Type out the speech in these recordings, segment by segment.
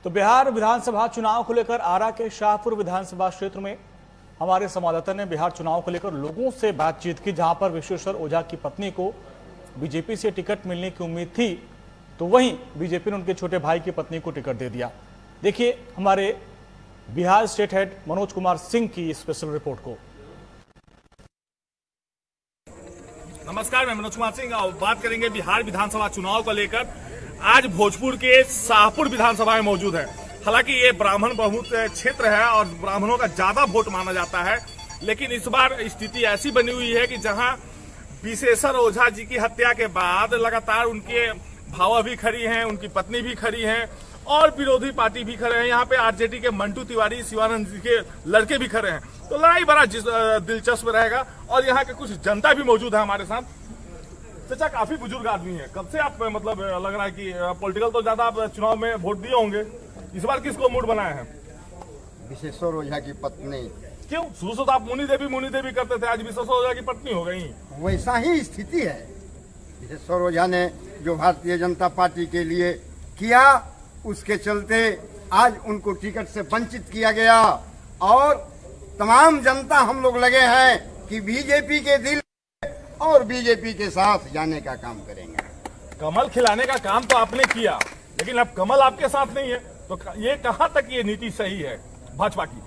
तो बिहार विधानसभा चुनाव को लेकर आरा के शाहपुर विधानसभा क्षेत्र में हमारे संवाददाता ने बिहार चुनाव को लेकर लोगों से बातचीत की, जहां पर विश्वेश्वर ओझा की पत्नी को बीजेपी से टिकट मिलने की उम्मीद थी, तो वहीं बीजेपी ने उनके छोटे भाई की पत्नी को टिकट दे दिया। देखिए हमारे बिहार स्टेट हेड मनोज कुमार सिंह की स्पेशल रिपोर्ट को। नमस्कार, मैं मनोज कुमार सिंह। बात करेंगे बिहार विधानसभा चुनाव को लेकर। आज भोजपुर के शाहपुर विधानसभा में मौजूद है। हालांकि ये ब्राह्मण बहुमत क्षेत्र है और ब्राह्मणों का ज्यादा वोट माना जाता है, लेकिन इस बार स्थिति ऐसी बनी हुई है कि जहां विश्वेश्वर ओझा जी की हत्या के बाद लगातार उनके भावा भी खड़ी हैं, उनकी पत्नी भी खड़ी हैं और विरोधी पार्टी भी खड़े हैं। यहाँ पे आरजेडी के मंटू तिवारी, शिवानंद जी के लड़के भी खड़े हैं। तो लड़ाई बड़ा दिलचस्प रहेगा और यहाँ के कुछ जनता भी मौजूद है हमारे साथ। चाचा, काफी बुजुर्ग आदमी है, कब से आप मतलब लग रहा है कि पॉलिटिकल तो ज्यादा आप चुनाव में वोट दिए होंगे, इस बार किसको मूड बनाए हैं? विश्वेश्वर ओझा की पत्नी। क्यों? शुरू से तो आप मुनि देवी करते थे, आज विश्वेश्वर ओझा की पत्नी हो गई। वैसा ही स्थिति है। विश्वेश्वर ओझा ने जो भारतीय जनता पार्टी के लिए किया, उसके चलते आज उनको टिकट से वंचित किया गया और तमाम जनता हम लोग लगे हैं कि बीजेपी के दिल और बीजेपी के साथ जाने का काम करेंगे। कमल खिलाने का काम तो आपने किया, लेकिन अब कमल आपके साथ नहीं है, तो ये कहां तक ये नीति सही है भाजपा की?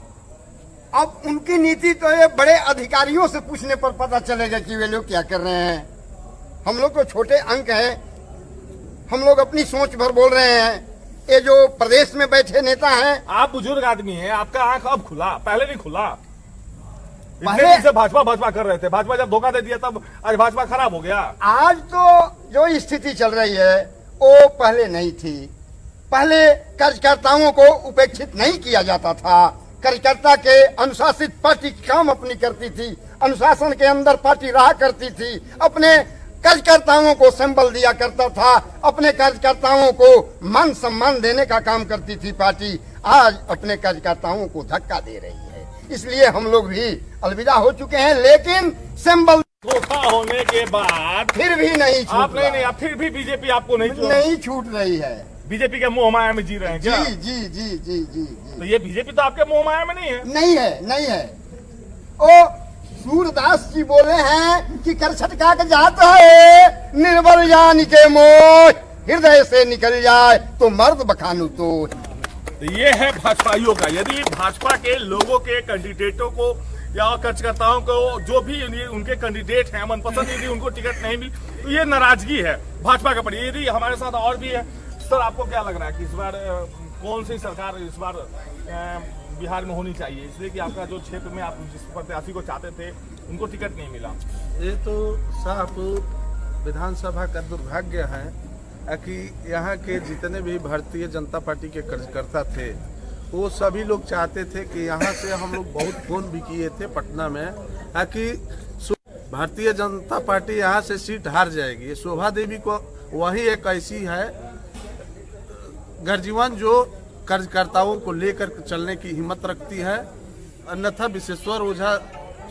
अब उनकी नीति तो ये बड़े अधिकारियों से पूछने पर पता चलेगा कि वे लोग क्या कर रहे हैं। हम लोग को छोटे अंक है, हम लोग अपनी सोच भर बोल रहे हैं। ये जो प्रदेश में बैठे नेता हैं, आप बुजुर्ग आदमी हैं, आपका आंख अब खुला, पहले नहीं खुला। पहले से भाजपा कर रहे थे, भाजपा जब धोखा दे दिया तब आज भाजपा खराब हो गया। आज तो जो स्थिति चल रही है वो पहले नहीं थी। पहले कार्यकर्ताओं को उपेक्षित नहीं किया जाता था। कार्यकर्ता के अनुशासित पार्टी काम अपनी करती थी, अनुशासन के अंदर पार्टी रहा करती थी, अपने कार्यकर्ताओं को संबल दिया करता था, अपने कार्यकर्ताओं को मान सम्मान देने का काम करती थी पार्टी। आज अपने कार्यकर्ताओं को धक्का दे रही है, इसलिए हम लोग भी अलविदा हो चुके हैं। लेकिन संबल धोखा होने के बाद फिर भी नहीं छूट आप नहीं, फिर भी बीजेपी आपको नहीं छूट रही है। बीजेपी के मोह माया में जी रहे हैं क्या? जी जी जी जी जी जी। तो ये बीजेपी तो आपके मोह माया में नहीं है। नहीं है। ओ सूरदास जी बोले हैं कि कर छटका के जाता है, निर्बल जान के मोह हृदय से निकल जाए तो मर्द बखानू तो ये है भाजपाइयों का। यदि भाजपा के लोगों के कैंडिडेटों को या कार्यकर्ताओं को, जो भी उनके कैंडिडेट हैं मनपसंद, यदि उनको टिकट नहीं मिली तो ये नाराजगी है भाजपा का पड़ी। यदि हमारे साथ और भी है, सर आपको क्या लग रहा है कि इस बार कौन सी सरकार इस बार बिहार में होनी चाहिए, इसलिए कि आपका जो क्षेत्र में आप जिस प्रत्याशी को चाहते थे उनको टिकट नहीं मिला? ये तो शाहपुर विधानसभा का दुर्भाग्य है कि यहाँ के जितने भी भारतीय जनता पार्टी के कार्यकर्ता थे वो सभी लोग चाहते थे कि यहाँ से हम लोग बहुत फोन भी किए थे पटना में कि भारतीय जनता पार्टी यहाँ से सीट हार जाएगी। शोभा देवी को वही एक ऐसी है गर्जीवन जो कार्यकर्ताओं को लेकर चलने की हिम्मत रखती है, अन्यथा विश्वेश्वर ओझा,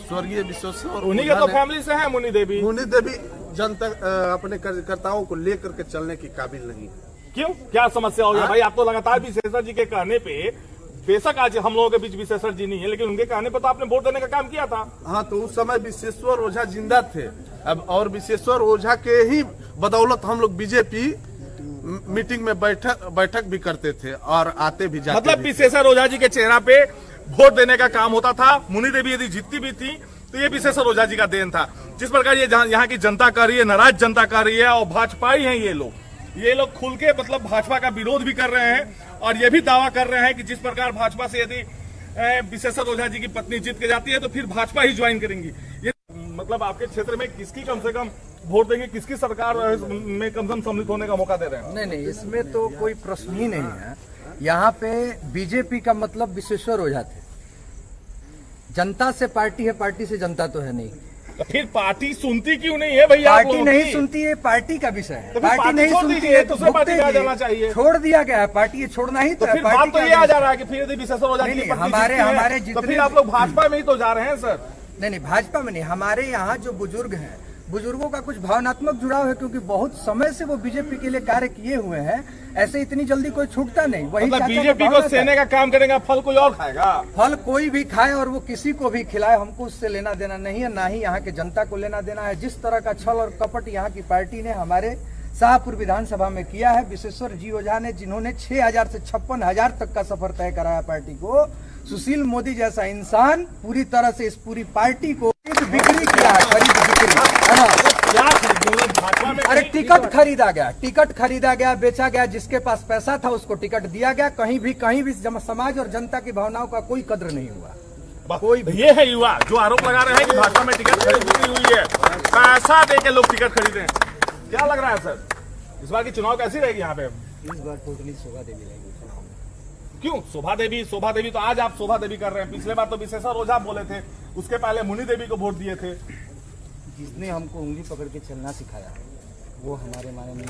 स्वर्गीय विश्वेश्वर उन्हीं के तो फैमिली से है मुनि देवी जनता अपने कार्यकर्ताओं को लेकर के चलने की काबिल नहीं। क्यों, क्या समस्या हो गया भाई? आप तो लगातार विश्वेश्वर जी के कहने पे, बेशक आज हम लोगों के बीच विश्वेश्वर जी नहीं है, लेकिन उनके कहने पे तो आपने वोट देने का काम किया था। हाँ, तो उस समय विश्वेश्वर ओझा जिंदा थे अब, और विश्वेश्वर ओझा के ही बदौलत हम लोग बीजेपी मीटिंग में बैठक भी करते थे और आते भी जाते। मतलब विश्वेश्वर ओझा जी के चेहरा पे वोट देने का काम होता था। मुनि देवी यदि जीतती भी थी तो ये विश्वेश्वर ओझा जी का देन था। जिस प्रकार ये यहाँ की जनता कर रही है, नाराज जनता कर रही है, और भाजपाई हैं ये लोग खुल के मतलब भाजपा का विरोध भी कर रहे हैं और ये भी दावा कर रहे हैं कि जिस प्रकार भाजपा से यदि विश्वेश्वर ओझा जी की पत्नी जीत के जाती है तो फिर भाजपा ही ज्वाइन करेंगी। ये मतलब आपके क्षेत्र में किसकी कम से कम वोट देंगे, किसकी सरकार में कम से कम सम्मिलित होने का मौका दे रहे हैं? नहीं, इसमें तो कोई प्रश्न ही नहीं है। यहाँ पे बीजेपी का मतलब विश्वेश्वर ओझा थे। जनता से पार्टी है, पार्टी से जनता तो है नहीं। तो फिर पार्टी सुनती क्यों नहीं है भैया? पार्टी नहीं सुनती है, पार्टी का विषय है। तो पार्टी नहीं सुनती है, दूसरे पार्टी में आ जाना चाहिए। छोड़ दिया गया है, पार्टी ये छोड़ना ही तो फिर बात तो ये आ जा रहा है कि फिर यदि विश्वेश्वर ओझा जी हमारे तो फिर आप लोग भाजपा में ही तो जा रहे हैं सर। नहीं, भाजपा में नहीं, हमारे यहाँ जो बुजुर्ग हैं बुजुर्गों का कुछ भावनात्मक जुड़ाव है, क्योंकि बहुत समय से वो बीजेपी के लिए कार्य किए हुए हैं। ऐसे इतनी जल्दी कोई छूटता नहीं। वही मतलब चाचा का बीजेपी भावना को था। सेने का काम करेगा, फल कोई और खाएगा। फल कोई भी खाए और वो किसी को भी खिलाए, हमको उससे लेना देना नहीं है, ना ही यहाँ के जनता को लेना देना है। जिस तरह का छल और कपट यहाँ की पार्टी ने हमारे शाहपुर विधानसभा में किया है, विशेश्वर जी ओझा ने, जिन्होंने 6,000 से 56,000 तक का सफर तय कराया पार्टी को, सुशील मोदी जैसा इंसान पूरी तरह से इस पूरी पार्टी को बिक्री किया है, खरीद बिक्री, है ना? क्या खरीदूंगा भाजपा में? अरे टिकट खरीदा गया, बेचा गया। जिसके पास पैसा था उसको टिकट दिया गया। कहीं भी समाज और जनता की भावनाओं का कोई कद्र नहीं हुआ। कोई ये है युवा जो आरोप लगा रहे हैं कि भाजपा में टिकट खरीदी हुई है, पैसा दे के लोग टिकट खरीदे। क्या लग रहा है सर, इस बार की चुनाव कैसी रहेगी यहाँ पे? इस बार टोटली शोभा देवी रहेगी। क्यों शोभा देवी? तो आज आप शोभा देवी कर रहे हैं, पिछले बार तो विशेश्वर ओझा बोले थे, उसके पहले मुनि देवी को वोट दिए थे। जिसने हमको उंगली पकड़ के चलना सिखाया वो हमारे माननीय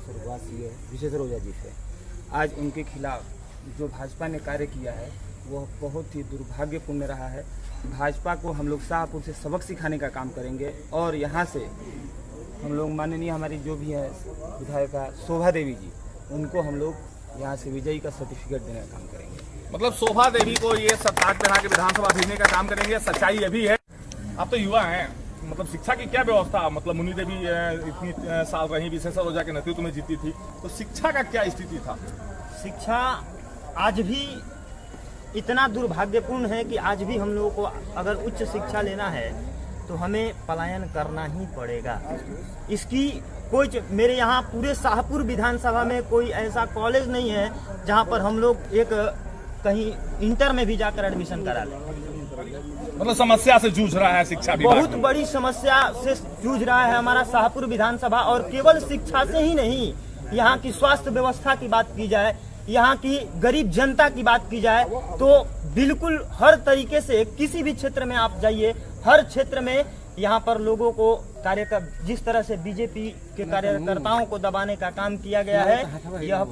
स्वर्गवासी विशेश्वर ओझा जी थे। आज उनके खिलाफ जो भाजपा ने कार्य किया है वह बहुत ही दुर्भाग्यपूर्ण रहा है। भाजपा को हम लोग शाहपुर से सबक सिखाने का काम करेंगे और यहाँ से हम लोग माननीय हमारी जो भी है विधायिका शोभा देवी जी, उनको हम लोग यहाँ से विजयी का सर्टिफिकेट देने का काम करेंगे। मतलब शोभा देवी को ये सत्ताज बना के विधानसभा भेजने का काम करेंगे। सच्चाई ये भी है, आप तो युवा हैं, मतलब शिक्षा की क्या व्यवस्था? मतलब मुनि देवी इतनी साल रही, विशेश्वर ओझा के नेतृत्व में जीती थी, तो शिक्षा का क्या स्थिति था? शिक्षा आज भी इतना दुर्भाग्यपूर्ण है कि आज भी हम लोगों को अगर उच्च शिक्षा लेना है तो हमें पलायन करना ही पड़ेगा। इसकी कोई मेरे यहाँ पूरे शाहपुर विधानसभा में कोई ऐसा कॉलेज नहीं है जहाँ पर हम लोग एक कहीं इंटर में भी जाकर एडमिशन करा लें। मतलब समस्या से जूझ रहा है शिक्षा विभाग। बहुत बड़ी समस्या से जूझ रहा है हमारा शाहपुर विधानसभा। और केवल शिक्षा से ही नहीं, यहाँ की स्वास्थ्य व्यवस्था की बात की जाए, यहाँ की गरीब जनता की बात की जाए तो बिल्कुल हर तरीके से किसी भी क्षेत्र में आप जाइए, हर क्षेत्र में यहाँ पर लोगों को जिस तरह से बीजेपी के कार्यकर्ताओं को दबाने का काम किया गया है, यह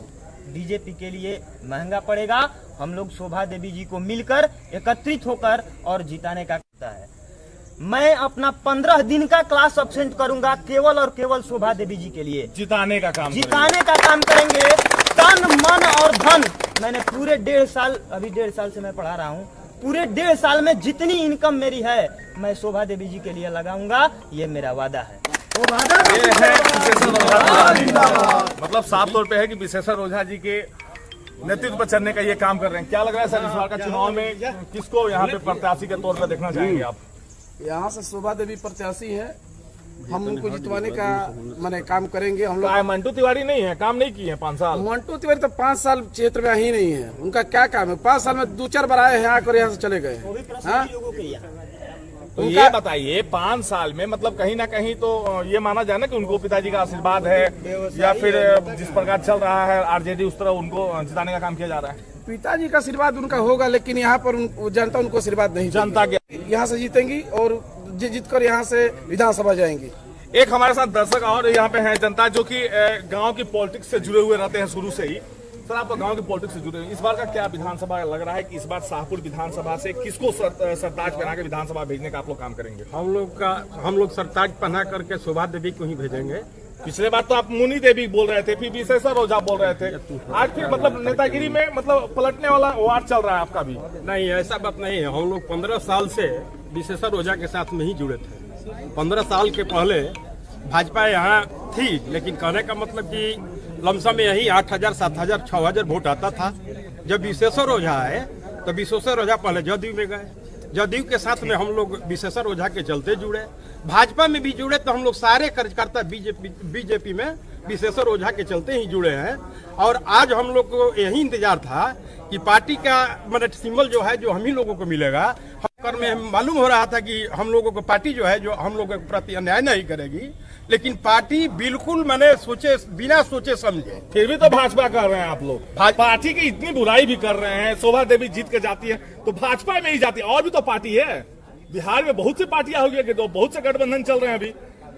बीजेपी के लिए महंगा पड़ेगा। हम लोग शोभा देवी जी को मिलकर एकत्रित होकर और जिताने का करता है। मैं अपना 15 दिन का क्लास एब्सेंट करूंगा केवल और केवल शोभा देवी जी के लिए। जिताने का काम करेंगे तन मन और धन। मैंने पूरे 1.5 साल, अभी 1.5 साल से मैं पढ़ा रहा हूँ, पूरे 1.5 साल में जितनी इनकम मेरी है मैं शोभा देवी जी के लिए लगाऊंगा, ये मेरा वादा है। ये है विशेश्वर ओझा जी। मतलब साफ तौर पे है कि विशेश्वर ओझा जी के नेतृत्व पर चलने का ये काम कर रहे हैं। क्या लग रहा है सर, इस बार का चुनाव में किसको यहाँ पे प्रत्याशी के तौर पर देखना चाहेंगे आप? यहाँ से शोभा देवी प्रत्याशी है, हम उनको जितवाने का माने काम करेंगे। हम लोग मंटू तिवारी नहीं है, काम नहीं किए हैं 5 साल। मंटू तिवारी तो 5 साल क्षेत्र में ही नहीं है, उनका क्या काम है? 5 साल में 2-4 बार आए हैं आकर यहाँ से चले गए। तो ये बताइए 5 साल में मतलब कहीं ना कहीं तो ये माना जाए ना कि उनको पिताजी का आशीर्वाद है, या फिर जिस प्रकार चल रहा है आरजेडी उस तरह उनको जिताने का काम किया जा रहा है। पिताजी का आशीर्वाद उनका होगा, लेकिन यहाँ पर जनता उनको आशीर्वाद नहीं। जनता के यहाँ से जीतेंगी और जीतकर यहाँ से विधानसभा जाएंगी। एक हमारे साथ दर्शक और यहाँ पे हैं, जनता जो कि गांव की पॉलिटिक्स से जुड़े हुए रहते हैं शुरू से ही। सर, आप तो गांव की पॉलिटिक्स से जुड़े हैं, इस बार का क्या विधानसभा लग रहा है कि इस बार शाहपुर विधानसभा से किसको सरताज बना के विधानसभा भेजने का आप लोग काम करेंगे? हम लोग सरताज पहना करके शोभा देवी को ही भेजेंगे। पिछले बार तो आप मुनि देवी बोल रहे थे, फिर विशेश्वर ओझा बोल रहे थे, आज फिर मतलब नेतागिरी में मतलब पलटने वाला वार चल रहा है आपका भी? नहीं, ऐसा बात नहीं है। हम लोग 15 साल से विशेश्वर ओझा के साथ में ही जुड़े थे। 15 साल के पहले भाजपा यहाँ थी, लेकिन कहने का मतलब कि लमसम में यही 8,000, 7,000, 6,000 वोट आता था। जब विशेश्वर ओझा आए तो विशेश्वर ओझा पहले जदयू में गए, जदयू के साथ में हम लोग विशेश्वर ओझा के चलते जुड़े, भाजपा में भी जुड़े तो हम लोग सारे कार्यकर्ता बीजेपी में विशेश्वर ओझा के चलते ही जुड़े हैं। और आज हम लोग को यही इंतजार था कि पार्टी का मतलब सिंबल जो है जो हम ही लोगों को मिलेगा। कर में मालूम हो रहा था कि हम लोगों को पार्टी जो है जो हम लोगों के प्रति अन्याय नहीं करेगी, लेकिन पार्टी बिल्कुल मैंने बिना सोचे समझे। फिर भी तो भाजपा कर रहे हैं आप लोग, पार्टी की इतनी बुराई भी कर रहे हैं। शोभा देवी जीत के जाती है तो भाजपा में ही जाती है, और भी तो पार्टी है बिहार में, बहुत सी पार्टियां हो गई, बहुत से गठबंधन चल रहे हैं अभी।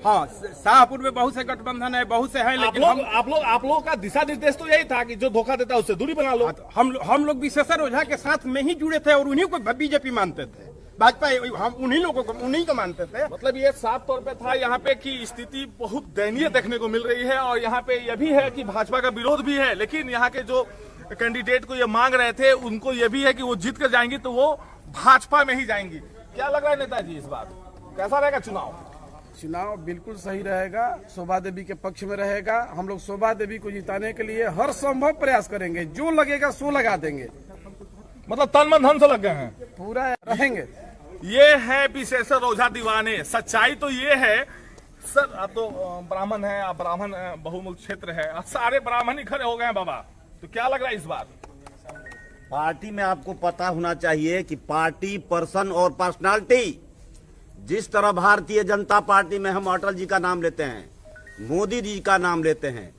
हाँ, शाहपुर में बहुत से गठबंधन है, बहुत से हैं, लेकिन आप लोग का दिशा निर्देश तो यही था कि जो धोखा देता है उससे दूरी बना लो। हम लोग विशेश्वर ओझा के साथ में ही जुड़े थे और उन्हीं को बीजेपी मानते थे। भाजपा हम उन्हीं लोगों को उन्हीं को मानते थे। मतलब ये साफ तौर पे था यहाँ पे कि स्थिति बहुत दयनीय देखने को मिल रही है और यहाँ पे यह भी है कि भाजपा का विरोध भी है, लेकिन यहाँ के जो कैंडिडेट को ये मांग रहे थे उनको ये भी है कि वो जीत कर जाएंगी तो वो भाजपा में ही जाएंगी। क्या लग रहा है नेताजी इस बार कैसा रहेगा चुनाव? चुनाव बिल्कुल सही रहेगा, शोभा देवी के पक्ष में रहेगा। हम लोग शोभा देवी को जिताने के लिए हर संभव प्रयास करेंगे, जो लगेगा सो लगा देंगे। मतलब तन मन धन से लग गए हैं, पूरा रहेंगे। ये है विशेषर ओझा दीवाने। सच्चाई तो ये है सर, आप तो ब्राह्मण है, आप ब्राह्मण बहुमुख क्षेत्र है, सारे ब्राह्मण ही खड़े हो गए हैं बाबा, तो क्या लग रहा है इस बार? पार्टी में आपको पता होना चाहिए कि पार्टी पर्सन और पर्सनालिटी, जिस तरह भारतीय जनता पार्टी में हम अटल जी का नाम लेते हैं, मोदी जी का नाम लेते हैं,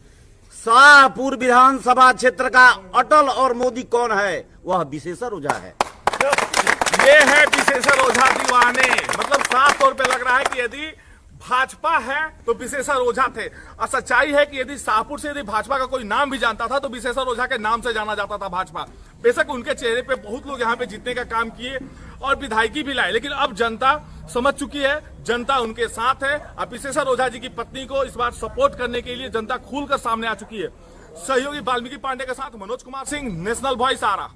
शाहपुर विधानसभा क्षेत्र का अटल और मोदी कौन है? वह विशेषर ओझा है। ये है विशेषर ओझा दीवाने। मतलब साफ तौर पे लग रहा है कि यदि भाजपा है तो विशेषर ओझा थे, और सच्चाई है कि यदि शाहपुर से यदि भाजपा का कोई नाम भी जानता था तो विशेषर ओझा के नाम से जाना जाता था भाजपा। बेशक उनके चेहरे पे बहुत लोग यहाँ पे जीतने का काम किए और विधायकी भी लाए, लेकिन अब जनता समझ चुकी है, जनता उनके साथ है। अब विशेषर ओझा जी की पत्नी को इस बार सपोर्ट करने के लिए जनता खुलकर सामने आ चुकी है। सहयोगी वाल्मीकि पांडे के साथ मनोज कुमार सिंह, नेशनल वॉइस आरा।